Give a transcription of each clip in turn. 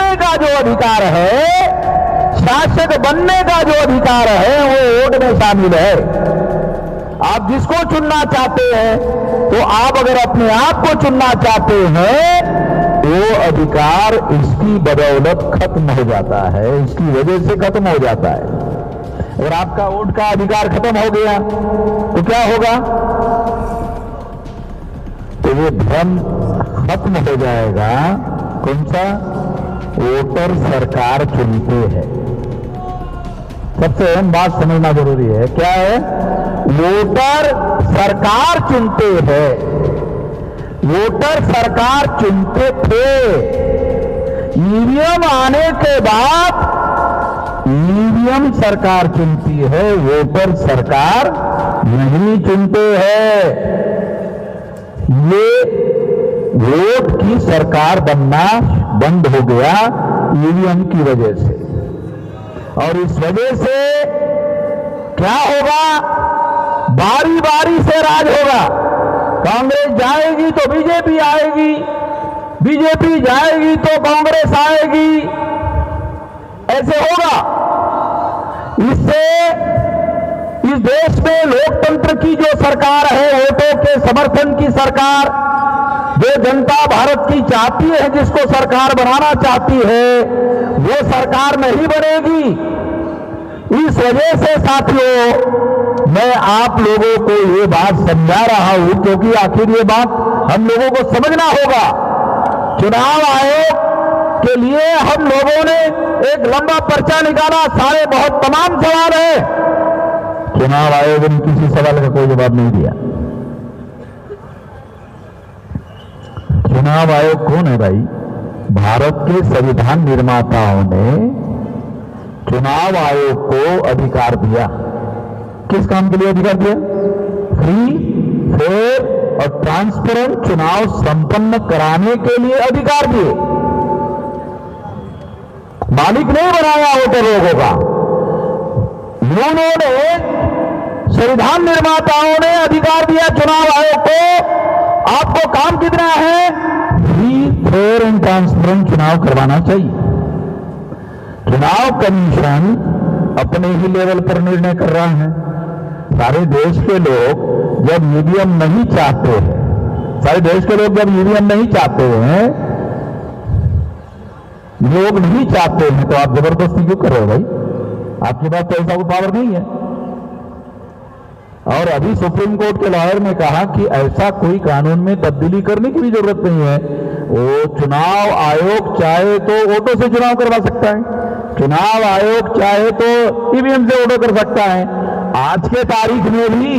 चुनने का जो अधिकार है, शासक बनने का जो अधिकार है, वो वोट में शामिल है। आप जिसको चुनना चाहते हैं, तो आप अगर अपने आप को चुनना चाहते हैं, वो अधिकार इसकी बदौलत खत्म हो जाता है, इसकी वजह से खत्म हो जाता है। अगर आपका वोट का अधिकार खत्म हो गया तो क्या होगा? तो ये भ्रम खत्म हो जाएगा। कौन सा? वोटर सरकार चुनते हैं। सबसे अहम बात समझना जरूरी है। क्या है? वोटर सरकार चुनते हैं। वोटर सरकार चुनते थे। ईवीएम आने के बाद ईवीएम सरकार चुनती है, वोटर सरकार नहीं चुनते हैं। ये वोट की सरकार बनना बंद हो गया ईवीएम की वजह से। और इस वजह से क्या होगा? बारी बारी से राज होगा। कांग्रेस जाएगी तो बीजेपी आएगी, बीजेपी जाएगी तो कांग्रेस आएगी, ऐसे होगा। इससे इस देश में लोकतंत्र की जो सरकार है, वोटों के समर्थन की सरकार, जो जनता भारत की चाहती है, जिसको सरकार बनाना चाहती है, वो सरकार नहीं बनेगी। इस वजह से साथियों, मैं आप लोगों को ये बात समझा रहा हूं, क्योंकि आखिर ये बात हम लोगों को समझना होगा। चुनाव आयोग के लिए हम लोगों ने एक लंबा पर्चा निकाला, सारे बहुत तमाम सवाल है। चुनाव आयोग ने किसी सवाल का कोई जवाब नहीं दिया। चुनाव आयोग कौन है भाई? भारत के संविधान निर्माताओं ने चुनाव आयोग को अधिकार दिया। किस काम के लिए अधिकार दिया? फ्री, फेयर और ट्रांसपेरेंट चुनाव संपन्न कराने के लिए अधिकार दिए। मालिक नहीं बनाया वोटर लोगों का। उन्होंने, संविधान निर्माताओं ने अधिकार दिया चुनाव आयोग को। आपको काम कितना है? फ्री, फेयर एंड ट्रांसपेरेंट चुनाव करवाना चाहिए। चुनाव कमीशन अपने ही लेवल पर निर्णय कर रहा है। सारे देश के लोग जब ईवीएम नहीं चाहते हैं, सारे देश के लोग जब ईवीएम नहीं चाहते हैं, लोग नहीं चाहते हैं, तो आप जबरदस्ती क्यों कर रहे हो भाई? आपके पास तो ऐसा कोई पावर नहीं है। और अभी सुप्रीम कोर्ट के लॉयर ने कहा कि ऐसा कोई कानून में तब्दीली करने की भी जरूरत नहीं है। वो चुनाव आयोग चाहे तो वोटों से चुनाव करवा सकता है, चुनाव आयोग चाहे तो ईवीएम से वोटों कर सकता है। आज के तारीख में भी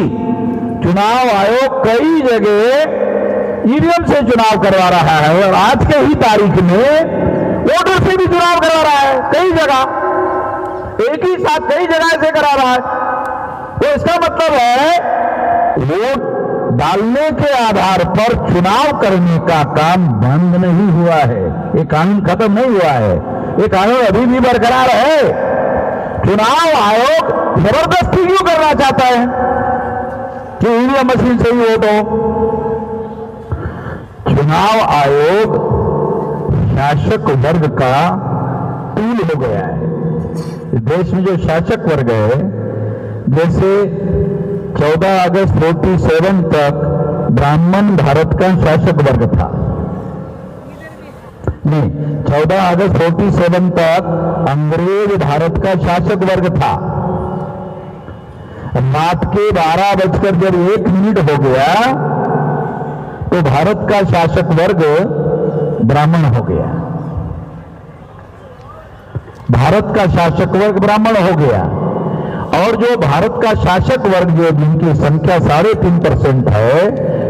चुनाव आयोग कई जगह ईवीएम से चुनाव करवा रहा है, और आज के ही तारीख में वोटर से भी चुनाव करवा रहा है। कई जगह एक ही साथ कई जगह से करा रहा है। तो इसका मतलब है वोट डालने के आधार पर चुनाव करने का काम बंद नहीं हुआ है। ये कानून खत्म नहीं हुआ है, ये कानून अभी भी बरकरार है। चुनाव आयोग जबरदस्ती क्यों करना चाहता है कि ईवीएम मशीन से ही वोट हो? चुनाव आयोग शासक वर्ग का टूल हो गया है। इस देश में जो शासक वर्ग है, जैसे 14 अगस्त 47 तक ब्राह्मण भारत का शासक वर्ग था। नहीं, 14 अगस्त 47 तक अंग्रेज भारत का शासक वर्ग था। रात के 12 जब 1 हो गया तो भारत का शासक वर्ग ब्राह्मण हो गया। भारत का शासक वर्ग ब्राह्मण हो गया। और जो भारत का शासक वर्ग, जो जिनकी संख्या 3.5% है,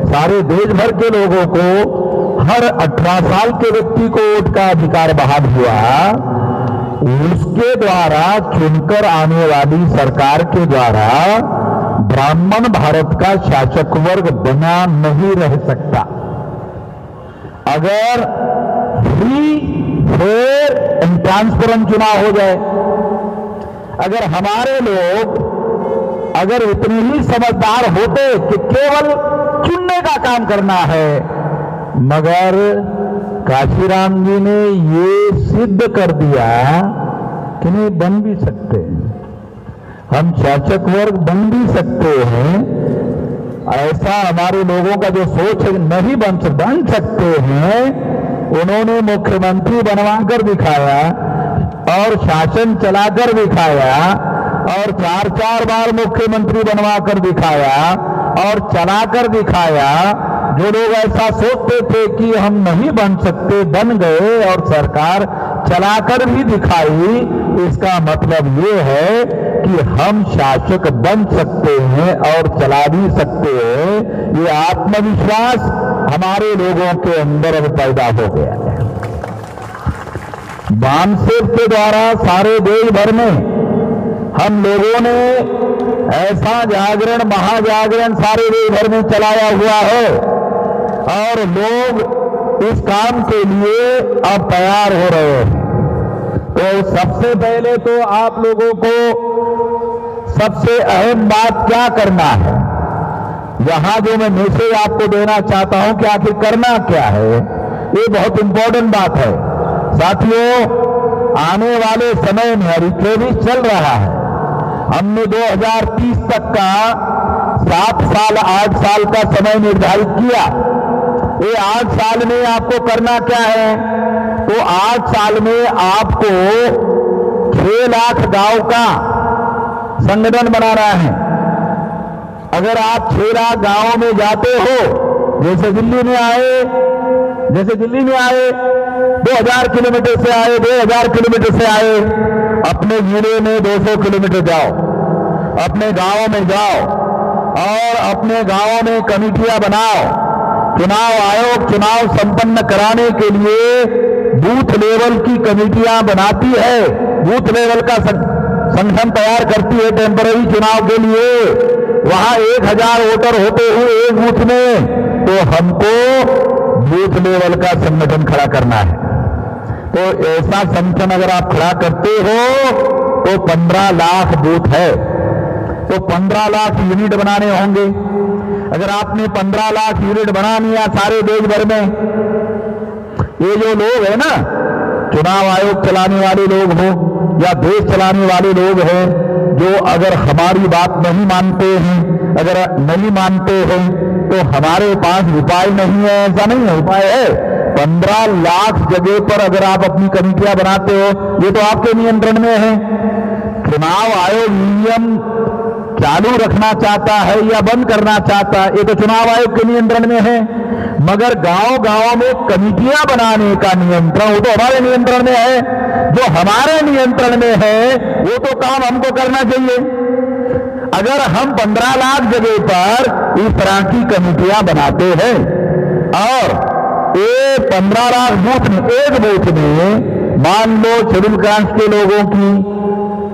सारे देश भर के लोगों को हर 18 साल के व्यक्ति को वोट का अधिकार बहाल हुआ, उसके द्वारा चुनकर आने वाली सरकार के द्वारा ब्राह्मण भारत का शासक वर्ग बना नहीं रह सकता। अगर फ्री, फेयर एंड ट्रांसपेरेंट चुनाव हो जाए, अगर हमारे लोग अगर इतने ही समझदार होते कि केवल चुनने का काम करना है, मगर काशीराम जी ने ये सिद्ध कर दिया कि नहीं, बन भी सकते हैं, हम शासक वर्ग बन भी सकते हैं। ऐसा हमारे लोगों का जो सोच है नहीं बन सकते हैं, उन्होंने मुख्यमंत्री बनवाकर दिखाया और शासन चलाकर दिखाया और 4-4 बार मुख्यमंत्री बनवाकर दिखाया और चलाकर दिखाया। जो लोग ऐसा सोचते थे कि हम नहीं बन सकते, बन गए और सरकार चलाकर भी दिखाई। इसका मतलब ये है कि हम शासक बन सकते हैं और चला भी सकते हैं। ये आत्मविश्वास हमारे लोगों के अंदर अब पैदा हो गया है। बामसेव के द्वारा सारे देश भर में हम लोगों ने ऐसा जागरण, महाजागरण सारे देश भर में चलाया हुआ है और लोग इस काम के लिए अब तैयार हो रहे हैं। तो सबसे पहले तो आप लोगों को सबसे अहम बात क्या करना है, यहां जो मैं मैसेज आपको देना चाहता हूं कि आखिर करना क्या है, ये बहुत इंपॉर्टेंट बात है। साथियों, आने वाले समय में अभी 24 चल रहा है, हमने 2030 तक का 7 साल 8 साल का समय निर्धारित किया। ये 8 साल में आपको करना क्या है, तो 8 साल में आपको 6 लाख गांव का संगठन बनाना है। अगर आप 6 लाख गांवों में जाते हो, जैसे दिल्ली में आए 2000 किलोमीटर से आए, 2000 किलोमीटर से आए, अपने जिले में 200 किलोमीटर जाओ, अपने गांवों में जाओ और अपने गांवों में कमेटियां बनाओ। चुनाव आयोग चुनाव संपन्न कराने के लिए बूथ लेवल की कमेटियां बनाती है, बूथ लेवल का संगठन तैयार करती है टेम्पररी चुनाव के लिए। वहां 1000 वोटर होते हुए एक बूथ में, तो हमको बूथ लेवल का संगठन खड़ा करना है। तो ऐसा संगठन अगर आप खड़ा करते हो तो 15 लाख बूथ है, तो 15 लाख यूनिट बनाने होंगे। अगर आपने 15 लाख यूनिट बना लिया सारे देश भर में, ये जो लोग है ना, चुनाव आयोग चलाने वाले लोग हो या देश चलाने वाले लोग हैं, जो अगर हमारी बात नहीं मानते हैं, अगर नहीं मानते हैं, तो हमारे पास उपाय नहीं है, ऐसा नहीं है, उपाय है। 15 लाख जगह पर अगर आप अपनी कमेटियां बनाते हो, ये तो आपके नियंत्रण में है। चुनाव आयोग नियम चालू रखना चाहता है या बंद करना चाहता है, ये तो चुनाव आयोग के नियंत्रण में है। मगर गांव-गांव में कमेटियां बनाने का नियंत्रण वो तो हमारे नियंत्रण में है। जो हमारे नियंत्रण में है वो तो काम हमको करना चाहिए। अगर हम 15 लाख जगह पर इस तरह की कमेटियां बनाते हैं और ये 15 लाख बूथ में, एक बूथ में मान लो शेड्यूल कास्ट के लोगों की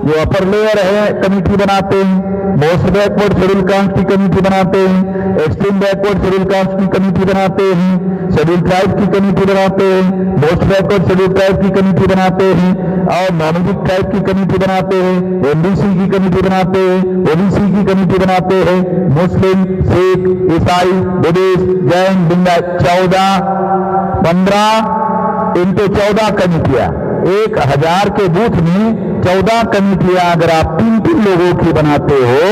जो अपर लेयर है कमेटी बनाते हैं, मोस्ट बैकवर्ड शेड्यूल कास्ट की कमेटी बनाते हैं, एक्सट्रीम बैकवर्ड शेड्यूल कास्ट की कमेटी बनाते हैं, शेड्यूल ट्राइब की कमेटी बनाते हैं, मोस्ट बैकवर्ड शेड्यूल ट्राइब की कमेटी बनाते हैं और नॉमिनेटेड ट्राइब की कमेटी बनाते हैं, एमबीसी की कमेटी बनाते हैं, ओबीसी की कमेटी बनाते हैं, मुस्लिम, सिख, ईसाई, बुद्धिस्ट, जैन, लिंगायत, 15 into 14 कमेटियां, 1000 के बूथ में 14 कमेटियां अगर आप 3-3 लोगों की बनाते हो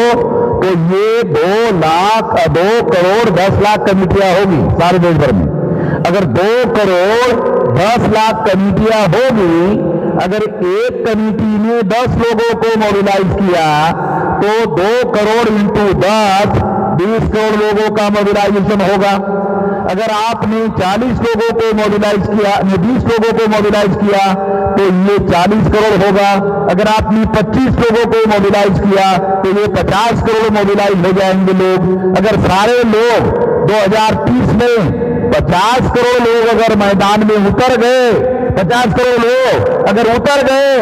तो ये 2 करोड़ 10 लाख कमेटियां होगी सारे देश भर में। अगर 2 करोड़ 10 लाख कमेटियां होगी, अगर एक कमेटी ने 10 लोगों को मोबिलाइज किया तो 2 करोड़ into 10 20 करोड़ लोगों का मोबिलाइजेशन होगा। अगर आपने 40 लोगों को मोबिलाइज किया, 20 लोगों को मोबिलाइज किया तो ये 40 करोड़ होगा। अगर आपने 25 लोगों को मोबिलाइज किया तो ये 50 करोड़ मोबिलाइज हो जाएंगे लोग। अगर सारे लोग 2030 में 50 करोड़ लोग अगर मैदान में उतर गए, 50 करोड़ लोग अगर उतर गए,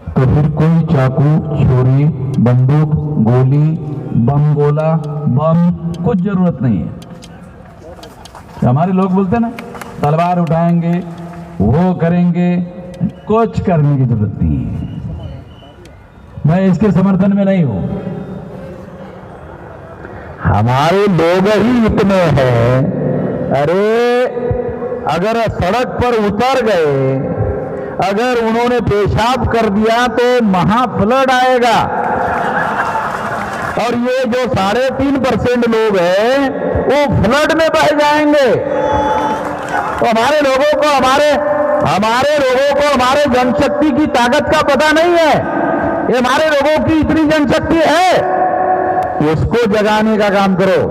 तो फिर कोई चाकू, छुरी, बंदूक, गोली, बम गोला, बम कुछ जरूरत नहीं है। हमारे लोग बोलते ना तलवार उठाएंगे, वो करेंगे, कुछ करने की जरूरत नहीं है। मैं इसके समर्थन में नहीं हूं। हमारे लोग ही इतने हैं, अरे अगर सड़क पर उतर गए, अगर उन्होंने पेशाब कर दिया तो महाफ्लड आएगा। और ये जो 3.5% लोग हैं वो फ्लड में बह जाएंगे। तो हमारे लोगों को हमारे जनशक्ति की ताकत का पता नहीं है। ये हमारे लोगों की इतनी जनशक्ति है, उसको जगाने का काम करो।